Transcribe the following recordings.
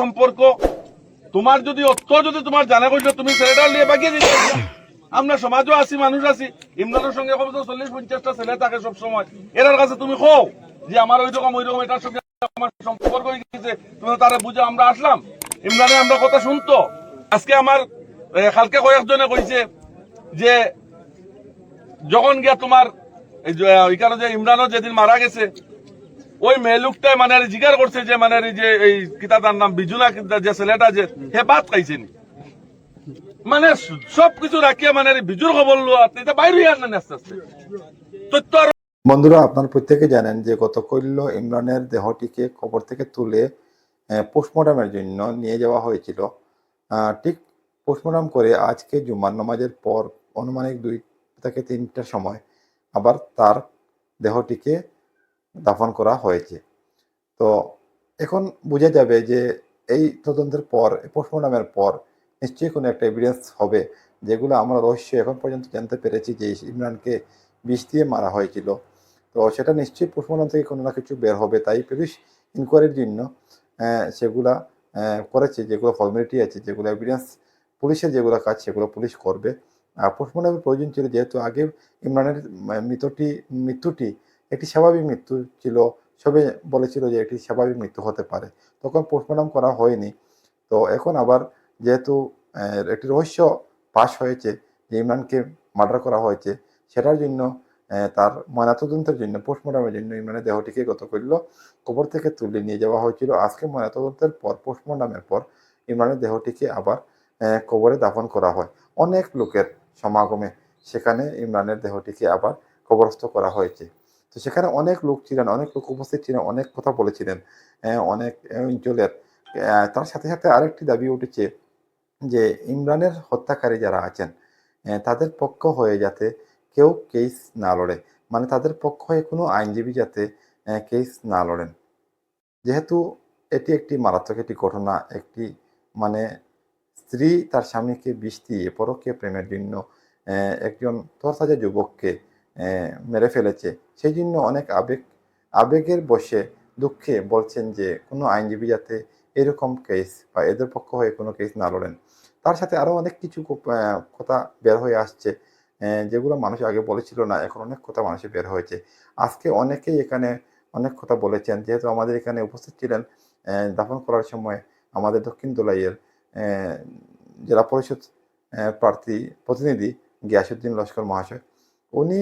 সম্পর্ক তোমার যদি যদি তোমার জানা কইলো তুমি ছেলেটা নিয়ে বাগিয়ে দিতে আমরা সমাজও আছি, মানুষ আছি। ইমরানের সঙ্গে 40-50টা ছেলে থাকে সবসময়। এর কাছে তুমি কও যে আমার ওই রকম এটার সঙ্গে আমার সম্পর্ক হয়ে গেছে, তুমি তারা বুঝে আমরা আসলাম। ইমরানে আমরা কথা শুনতো। আজকে আমার কালকে কয়েকজনে কইছে যে যখন গিয়া তোমার ওইখানে যে ইমরানও যেদিন মারা গেছে ওই মেয়ে মানে জিজ্ঞার করছে যে মানে যে এই কিতাটার নাম বিজুনা যে ছেলেটা যে হে ভাত খাইছেনি, মানে সবকিছু রাখিয়া মানে বিজুর খবর লো আপনি বাইরে আনেন আস্তে আস্তে তথ্য। বন্ধুরা, আপনারা প্রত্যেকে জানেন যে গতকাল ইমরানের দেহটিকে কবর থেকে তুলে পোস্টমর্টমের জন্য নিয়ে যাওয়া হয়েছিল। ঠিক পোস্টমর্টম করে আজকে জুমার নামাজের পর আনুমানিক 2 থেকে 3টার সময় আবার তার দেহটিকে দাফন করা হয়েছে। তো এখন বোঝা যাবে যে এই তদন্তের পর, পোস্টমর্টমের পর নিশ্চয়ই কোনো একটা এভিডেন্স হবে, যেগুলো আমরা রহস্য এখন পর্যন্ত জানতে পেরেছি যে ইমরানকে বিষ দিয়ে মারা হয়েছিল। তো সেটা নিশ্চয়ই পোস্টমর্টম থেকে কোনো না কিছু বের হবে। তাই পুলিশ ইনকোয়ারির জন্য সেগুলা করেছে, যেগুলো ফর্মালিটি আছে, যেগুলো এভিডেন্স পুলিশের যেগুলো কাজ সেগুলো পুলিশ করবে। পোস্টমর্টমের প্রয়োজন ছিল, যেহেতু আগে ইমরানের মৃত্যুটি একটি স্বাভাবিক মৃত্যু ছিল। সবে বলেছিল যে এটি স্বাভাবিক মৃত্যু হতে পারে, তখন পোস্টমর্টম করা হয়নি। তো এখন আবার যেহেতু একটি রহস্য পাশ হয়েছে যে ইমরানকে মার্ডার করা হয়েছে, সেটার জন্য তার ময়নাতদন্তের জন্য, পোস্টমর্টমের জন্য ইমরানের দেহটিকে গতকাল কবর থেকে তুলে নিয়ে যাওয়া হয়েছিল। আজকে ময়নাতদন্তের পর, পোস্টমর্টমের পর ইমরানের দেহটিকে আবার কবরে দাফন করা হয়। অনেক লোকের সমাগমে সেখানে ইমরানের দেহটিকে আবার কবরস্থ করা হয়েছে। তো সেখানে অনেক লোক ছিলেন, অনেক লোক উপস্থিত ছিলেন, অনেক কথা বলেছিলেন অনেক অঞ্চলের। তার সাথে সাথে আরেকটি দাবি উঠেছে যে ইমরানের হত্যাকারী যারা আছেন তাদের পক্ষ হয়ে যাতে কেউ কেস না লড়ে, মানে তাদের পক্ষ হয়ে কোনো আইনজীবী যাতে কেস না লড়েন। যেহেতু এটি একটি মারাত্মক একটি ঘটনা, একটি মানে স্ত্রী তার স্বামীকে বিষ দিয়ে পরকীয়া প্রেমের জন্য একজন তরতাজা যুবককে মেরে ফেলেছে। সেই জন্য অনেক আবেগের বশে দুঃখে বলছেন যে কোনো আইনজীবী যাতে এরকম কেস বা এদের পক্ষ হয়ে কোনো কেস না লড়েন। তার সাথে আরও অনেক কিছু কথা বের হয়ে আসছে, যেগুলো মানুষ আগে বলেছিল না, এখন অনেক কথা মানুষের বের হয়েছে। আজকে অনেকেই এখানে অনেক কথা বলেছেন। যেহেতু আমাদের এখানে উপস্থিত ছিলেন দাফন করার সময় আমাদের দক্ষিণ দোলাইয়ের জেলা পরিষদ প্রার্থী প্রতিনিধি গিয়াসউদ্দিন লস্কর মহাশয়, উনি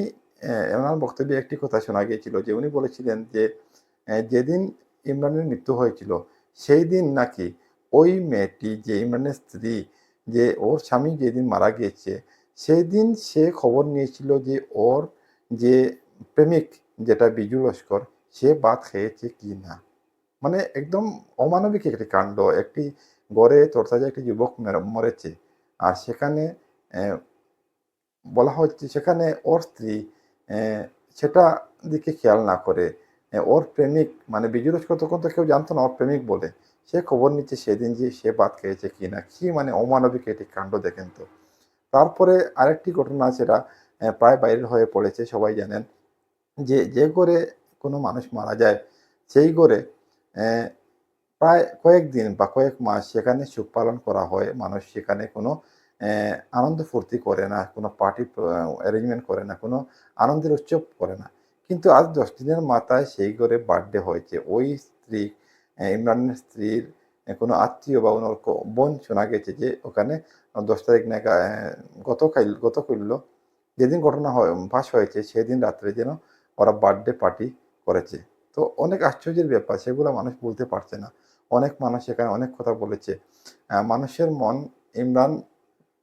ওনার বক্তব্যে একটি কথা শোনা গিয়েছিল যে উনি বলেছিলেন যে যেদিন ইমরানের মৃত্যু হয়েছিল সেই দিন নাকি ওই মেয়েটি, যে ইমরানের স্ত্রী, যে ওর স্বামী যেদিন মারা গিয়েছে সেই দিন সে খবর নিয়েছিল যে ওর যে প্রেমিক, যেটা বিজু লস্কর, সে ভাত খেয়েছে কি না। মানে একদম অমানবিক একটি কাণ্ড। একটি গড়ে তরতাজা একটি যুবক মরেছে, আর সেখানে বলা হচ্ছে সেখানে ওর স্ত্রী সেটা দিকে খেয়াল না করে ওর প্রেমিক, মানে বিজু লস্কর তখন তো কেউ জানতো না ওর প্রেমিক বলে, সে খবর নিচ্ছে সেদিন যে সে ভাত খেয়েছে কি না। কি মানে অমানবিক একটি কাণ্ড দেখেন তো। তারপরে আরেকটি ঘটনা, সেটা প্রায় ভাইরাল হয়ে পড়েছে, সবাই জানেন যে যে ঘরে কোনো মানুষ মারা যায় সেই ঘরে প্রায় কয়েকদিন বা কয়েক মাস সেখানে সুখ পালন করা হয়। মানুষ সেখানে কোনো আনন্দ ফুর্তি করে না, কোনো পার্টি অ্যারেঞ্জমেন্ট করে না, কোনো আনন্দের উৎসব করে না। কিন্তু আজ 10 দিনের মাথায় সেই ঘরে বার্থডে হয়েছে। ওই স্ত্রী, ইমরানের স্ত্রীর কোনো আত্মীয় বা ওনার বোন শোনা গেছে যে ওখানে 10 তারিখ নাকি গতকাল যেদিন ঘটনা ফাঁস হয়েছে সেদিন রাত্রে যেন ওরা বার্থডে পার্টি করেছে। তো অনেক আশ্চর্যের ব্যাপার, সেগুলো মানুষ বলতে পারছে না। অনেক মানুষ এখানে অনেক কথা বলেছে। মানুষের মন, ইমরান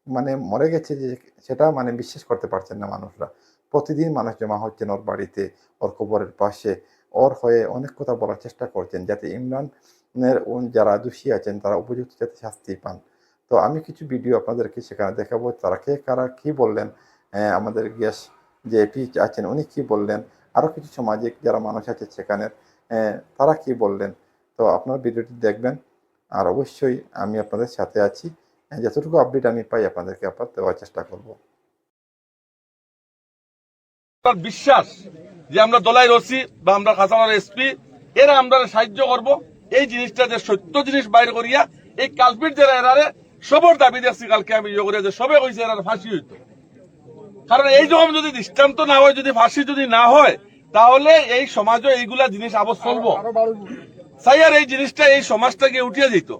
মানে মরে গেছে যে সেটা মানে বিশ্বাস করতে পারছেন না মানুষরা। প্রতিদিন মানুষ জমা হচ্ছেন ওর বাড়িতে, ওর কবরের পাশে, ওর হয়ে অনেক কথা বলার চেষ্টা করছেন যাতে ইমরানের যারা দোষী আছেন তারা উপযুক্ত যাতে শাস্তি পান। তো আমি কিছু ভিডিও আপনাদেরকে সেখানে দেখাবো, তারা কারা কী বললেন, আমাদের গ্যাস যে এপি আছেন উনি কী বললেন, আরও কিছু সামাজিক যারা মানুষ আছে সেখানের তারা কী বললেন। তো আপনারা ভিডিওটি দেখবেন, আর অবশ্যই আমি আপনাদের সাথে আছি। যতটুকু আপডেট আমি পাই আপনাদেরকে দেওয়ার চেষ্টা করব। বিশ্বাস যে আমরা দলাই রসি বা আমরা খাসানোর এসপি এরা আমরা সাহায্য করব, এই জিনিসটা যে সত্য জিনিস বাইর করিয়া এই কালপিট যারা এরারে সবর দাবি দেখছি কালকে আমি ইয়ে করিয়া যে সবে কইছে এরার ফাঁসি হইতো। কারণ এই যখন যদি দৃষ্টান্ত না হয়, যদি ফাঁসি যদি না হয়, তাহলে এই সমাজও এইগুলা জিনিস আবার চলবো। চাই আর এই জিনিসটা এই সমাজটাকে উঠিয়ে যেত।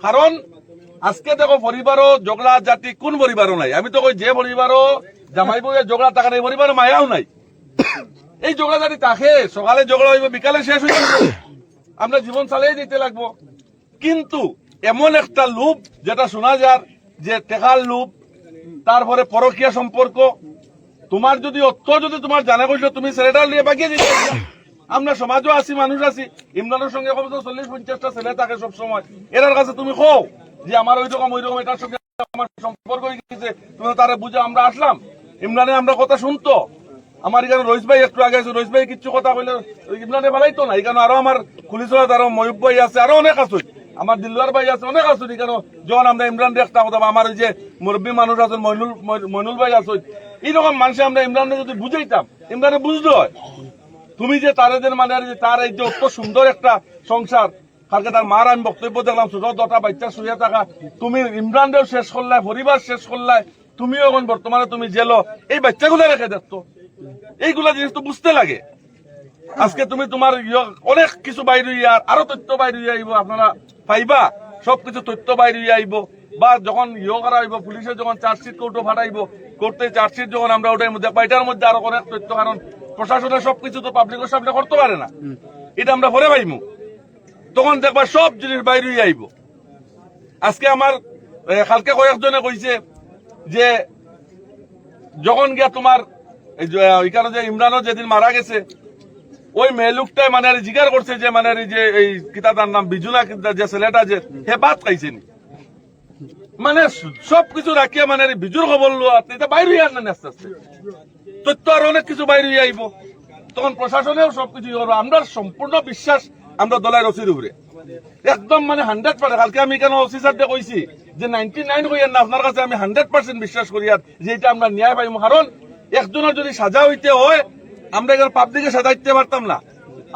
কারণ আজকে দেখো পরিবারও ঝগড়া জাতি কোন পরিবারও নাই। আমি তো কই যে পরিবারও জামাই বউয়ের ঝগড়া থাকা এই পরিবারও মায়াও নাই। এই ঝগড়া জাতি তাকে সকালে ঝগড়া হইব, বিকালে শেষ হয়ে যাবে, আমরা জীবন চালিয়ে দিতে লাগবো। কিন্তু এমন একটা লোভ যেটা শোনা যার যে টেকার লোভ, তারপরে পরকীয়া সম্পর্ক, তোমার যদি অর্থ যদি তোমার জানা কইলো তুমি ছেলেটা নিয়ে বাগিয়ে দিতে। আমরা সমাজও আছি, মানুষ আছি, ইমরানের সঙ্গে 40-50টা ছেলে থাকে সবসময়। এরার কাছে তুমি কও যে আমার ওই রকম এটার সঙ্গে আমার সম্পর্ক হয়ে গেছে, তুমি তারা বুঝে আমরা আসলাম। ইমরানে আমরা কথা শুনতো, আমার এখানে রইস ভাই একটু আগে আছে, রইস ভাই কিছু কথা কইলে ইমরানে বালাইতো না। এখানে আরো আমার পুলিশের আরো ময়ূব ভাই আছে, আরো অনেক আছে, আমার দিলওয়ার ভাই আছে, অনেক আছে। এখানে যখন আমরা ইমরান একটা কথা, আমার ওই যে মুরব্বী মানুষ আছেন মইনুল ভাই আছে, এইরকম মানুষ আমরা ইমরানে যদি বুঝাইতাম, ইমরানে বুঝতে হয় তুমি যে তারেদের মানে যে তার এই যে অত সুন্দর একটা সংসার। কালকে তার মার আমি বক্তব্য দেখলাম, ছোট 2টা বাচ্চা শুয়ে থাকা, তুমি ইমরানরেও শেষ করলাই, পরিবার শেষ করলাই, তুমিও এখন বর্তমানে তুমি জেলো, এই বাচ্চাগুলো রেখে দেখতো। এইগুলা জিনিস তো বুঝতে লাগে। আজকে তুমি তোমার অনেক কিছু বাইরে আরো তথ্য বাইরে আইব, আপনারা পাইবা সবকিছু তথ্য বাইরে আইব। বা যখন করা হইব, পুলিশে যখন চার্জশিট কোর্টও ফাটাইব, কোর্টে চার্জশিট যখন আমরা ওটার মধ্যে এটার মধ্যে আরো অনেক তথ্য, কারণ প্রশাসনের সবকিছু তো পাবলিকের সামনে করতে পারে না, এটা আমরা পরে পাইমু, তখন দেখবা সব জিনিস বাইরে আইব। আজকে আমার কালকে কয়েকজনে কইছে যে যখন গিয়া তোমার এখানে যে ইমরানও যেদিন মারা গেছে, ওই মেয়েলুকটাই মানে জিজ্ঞাসা করছে যে মানে যে এই কিতাটার নাম বিজুনা যে ছেলেটা যে হে ভাত খাইছেনি, মানে সবকিছু রাখিয়া মানে বিজুর খবর লোয়া বাইরে আন না, আস্তে আস্তে তথ্য আর অনেক কিছু বাইরে আইব। তখন প্রশাসনেও সবকিছু করবো। আমরা সম্পূর্ণ বিশ্বাস আমরা দলের ওসির উপরে একদম মানে 100%। কালকে আমি কেন ওসি স্যারকে কইছি যে 99 কইয়েন না, আপনার কাছে আমি 100% বিশ্বাস করি আর যে এটা আমরা ন্যায় পাইব। কারণ একজনের যদি সাজা হইতে হয়, আমরা এখানে পাবলিকে সাজা দিতে পারতাম না।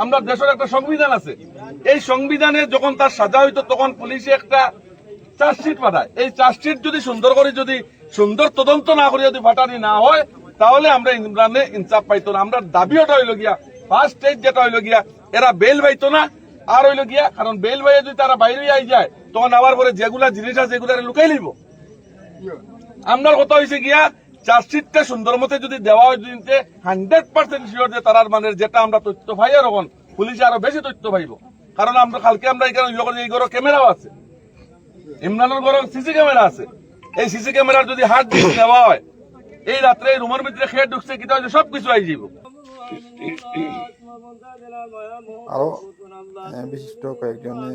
আমরা দেশের একটা সংবিধান আছে, এই সংবিধানে যখন তার সাজা হইতো তখন পুলিশে একটা চার্জশিট পাঠায়। এই চার্জশিট যদি সুন্দর করে যদি সুন্দর তদন্ত না করে যদি ফাটানি না হয়, তাহলে আমরা ইমরানে ইনসাফ পাইতো না। আমরা দাবি ওটা হইল গিয়া ফার্স্ট স্টেজ যেটা হইল গিয়া এরা বেল পাইতো না, আর হইল গিয়া কারণ বেল পাইয়ে যদি তারা বাইরে আই যায়, তখন আবার পরে যেগুলা জিনিস আছে এগুলা লুকাই লইব। আপনার কথা হয়েছে গিয়া চার্জশিটটা সুন্দর মতে যদি দেওয়া হয়, 100% শিওর যে তারার মানে যেটা আমরা তথ্য পাই, আর এখন পুলিশে আরো বেশি তথ্য পাইব। কারণ আমরা কালকে আমরা এখানে এই ঘরে ক্যামেরাও আছে, ইমরানের ঘরে সিসি ক্যামেরা আছে। এই সিসি ক্যামেরার যদি হাত দিয়ে নেওয়া হয়, এই রাত্রে রুমের ভিতরে খেয়ে ঢুকছে কিনা সবকিছু আই যাব। আরো বিশিষ্ট কয়েকজনে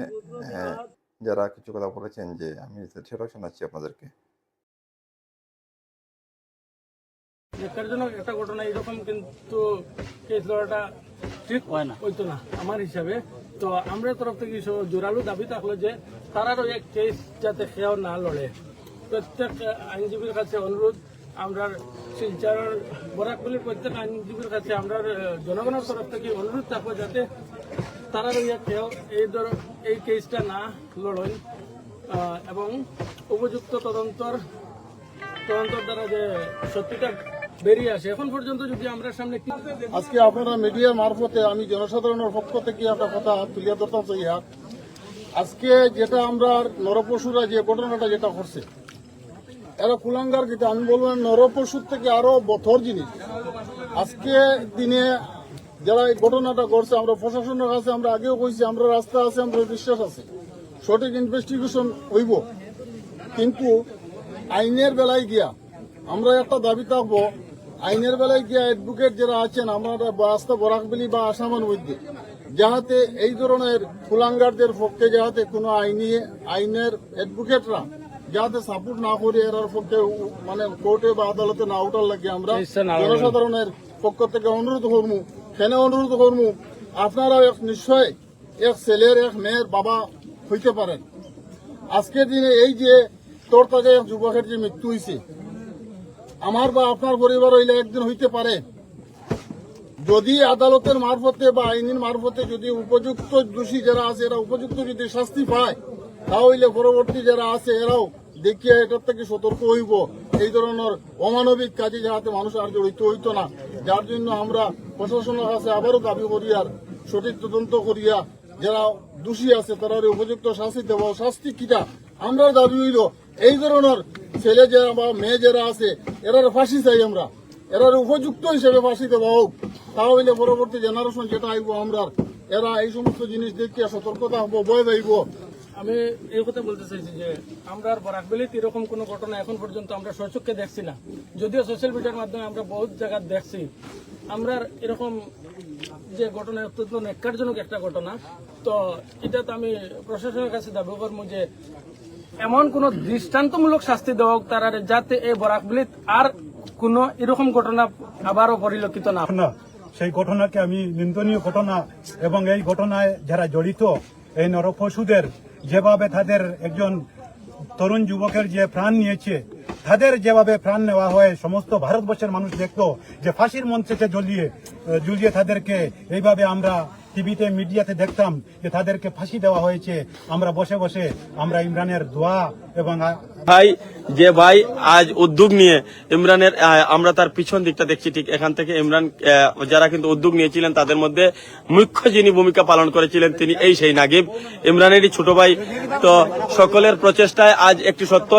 যারা কিছু কথা বলেছেন, যে আমি সেটাও শোনাচ্ছি আপনাদেরকে। দেখার জন্য একটা ঘটনা এরকম কিন্তু কেস লড়াটা ঠিক হয় না, হইতো না আমার হিসাবে। তো আমরা তরফ থেকে জোরালো দাবি থাকলো যে তারারও এক কেস যাতে কেউ না লড়ে। প্রত্যেক আইনজীবীর কাছে অনুরোধ, আমরা শিলচরের বরাকগুলির প্রত্যেক আইনজীবীর কাছে আমরা জনগণের তরফ থেকে অনুরোধ থাকবো যাতে তারারও কেউ এই কেসটা না লড়েন এবং উপযুক্ত তদন্তর দ্বারা যে সত্যিটা বেরিয়ে আসে। এখন পর্যন্ত যদি আমরা সামনে আজকে আপনারা মিডিয়ার মারফতে আমি জনসাধারণের পক্ষ থেকে একটা কথা তুলে ধরতে চাই। আজকে যেটা আমরা নরপশুরা যে ঘটনাটা যেটা করছে, এরা কুলাঙ্গার গীতা, আমি বলবো নরপশুর থেকে আরো বথর জিনিস। আজকে দিনে যারা এই ঘটনাটা করছে, আমরা প্রশাসনের কাছে আমরা আগেও কইছি, আমরা রাস্তা আছে, আমরা বিশ্বাস আছে সঠিক ইনভেস্টিগেশন হইব। কিন্তু আইনের বেলায় গিয়া আমরা একটা দাবি থাকবো, আইনের বেলায় গিয়া অ্যাডভোকেট যারা আছেন আমরা রাস্তা বরাকবেলি বা আসামের মধ্যে, যাহাতে এই ধরনের কুলাঙ্গারদের পক্ষে যাহাতে কোনো আইনের অ্যাডভোকেটরা যাতে সাপোর্ট না করে এর পক্ষে মানে কোর্টে বা আদালতে না উঠার লাগে আমরা জনসাধারণের পক্ষ থেকে অনুরোধ করবো। কেন অনুরোধ করবো, আপনারা নিশ্চয় এক ছেলের এক মেয়ের বাবা হইতে পারেন। আজকের দিনে এই যে তোর তাকে এক যুবকের যে মৃত্যু হয়েছে, আমার বা আপনার পরিবার হইলে একদিন হইতে পারে। যদি আদালতের মারফতে বা আইনের মারফতে যদি উপযুক্ত দোষী যারা আছে এরা উপযুক্ত যদি শাস্তি পায়, তাহলে পরবর্তী যারা আছে এরাও দেখিয়ে এটার থেকে সতর্ক হইব, এই ধরনের অমানবিক কাজে যাতে মানুষ আর জড়িত হইতো না। যার জন্য আমরা প্রশাসনের কাছে আবারও দাবি করি আর সঠিক তদন্ত করিয়া যারা দোষী আছে তারা উপযুক্ত শাস্তি দেব। শাস্তি কিটা আমরা দাবি হইল এই ধরনের ছেলে যারা বা মেয়ে যারা আছে এরার ফাঁসি চাই, আমরা এরার উপযুক্ত হিসেবে ফাঁসি দেওয়া হোক, তাহলে পরবর্তী জেনারেশন যেটা আইব আমরা এরা এই সমস্ত জিনিস দেখিয়া সতর্কতা হবো, ভয় পাইব। আমি এই কথা বলতে চাইছি যে আমরা বরাকবেলিতে এরকম কোনো ঘটনা এখন পর্যন্ত আমরা স্বচক্ষে দেখছি না, যদিও সোশ্যাল মিডিয়ার মাধ্যমে আমরা বহুত জায়গায় দেখছি। আমরা এরকম যে ঘটনা অত্যন্ত ন্যাক্কারজনক একটা ঘটনা, তো এটা তো আমি প্রশাসনের কাছে দাবি করবো যে এমন কোন দৃষ্টান্তমূলক শাস্তি দেওয়া হোক তারা, যাতে এই বরাকবেলিত আর কোন এরকম ঘটনা আবারও পরিলক্ষিত না হয়। সেই ঘটনাকে আমি নিন্দনীয় ঘটনা এবং এই ঘটনায় যারা জড়িত এই নরপশুদের যেভাবে তাদের একজন তরুণ যুবকের যে প্রাণ নিয়েছে, তাদের যেভাবে প্রাণ নেওয়া হয় সমস্ত ভারতবর্ষের মানুষ দেখতো যে ফাঁসির মঞ্চেতে ঝুলিয়ে তাদেরকে এইভাবে আমরা টিভিতে মিডিয়াতে দেখতাম যে তাদেরকে ফাঁসি দেওয়া হয়েছে। আমরা বসে বসে আমরা ইমরানের দোয়া এবং ভাই যে ভাই আজ উদ্যোগ নিয়ে ইমরানের আমরা তার পিছন দিকটা দেখছি, ঠিক এখান থেকে ইমরান যারা কিন্তু উদ্যোগ নিয়েছিলেন তাদের মধ্যে মুখ্য যিনি ভূমিকা পালন করেছিলেন তিনি এই সেই নাগিব, ইমরানেরই ছোট ভাই। তো সকলের প্রচেষ্টায় আজ একটি সত্য